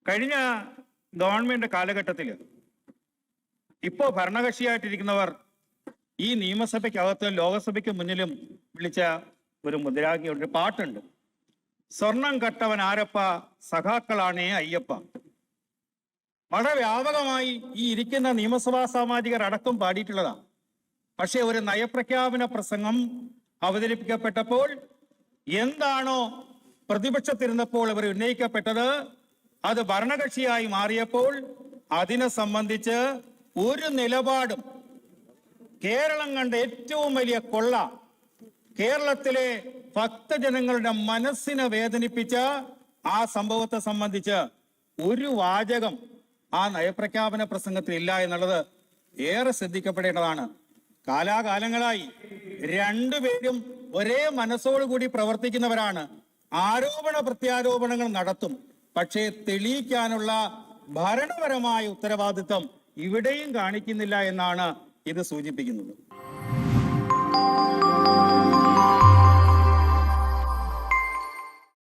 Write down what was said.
കഴിഞ്ഞ ഗവൺമെന്റ് കാലഘട്ടത്തിൽ ഇപ്പോ ഭരണകക്ഷിയായിട്ടിരിക്കുന്നവർ ഈ നിയമസഭയ്ക്കകത്ത് ലോകസഭയ്ക്ക് മുന്നിലും വിളിച്ച ഒരു മുദ്രാവാക്യം, ഒരു പാട്ടുണ്ട്. സ്വർണം കട്ടവൻ ആരപ്പ, സഖാക്കളാണേ അയ്യപ്പ. വളരെ വ്യാപകമായി ഈ ഇരിക്കുന്ന നിയമസഭാ സാമാജികർ അടക്കം പാടിയിട്ടുള്ളതാണ്. പക്ഷെ ഒരു നയപ്രഖ്യാപന പ്രസംഗം അവതരിപ്പിക്കപ്പെട്ടപ്പോൾ എന്താണോ പ്രതിപക്ഷത്തിരുന്നപ്പോൾ അവർ ഉന്നയിക്കപ്പെട്ടത്, അത് ഭരണകക്ഷിയായി മാറിയപ്പോൾ അതിനെ സംബന്ധിച്ച് ഒരു നിലപാടും, കേരളം കണ്ട ഏറ്റവും വലിയ കൊള്ള, കേരളത്തിലെ ഭക്തജനങ്ങളുടെ മനസ്സിനെ വേദനിപ്പിച്ച ആ സംഭവത്തെ സംബന്ധിച്ച് ഒരു വാചകം ആ നയപ്രഖ്യാപന പ്രസംഗത്തിൽ ഇല്ല എന്നുള്ളത് ഏറെ ശ്രദ്ധിക്കപ്പെടേണ്ടതാണ്. കാലാകാലങ്ങളായി രണ്ടുപേരും ഒരേ മനസ്സോടുകൂടി പ്രവർത്തിക്കുന്നവരാണ്. ആരോപണ പ്രത്യാരോപണങ്ങൾ നടത്തും, പക്ഷേ തെളിയിക്കാനുള്ള ഭരണപരമായ ഉത്തരവാദിത്വം ഇവിടെയും കാണിക്കുന്നില്ല എന്നാണ് ഇത് സൂചിപ്പിക്കുന്നത്.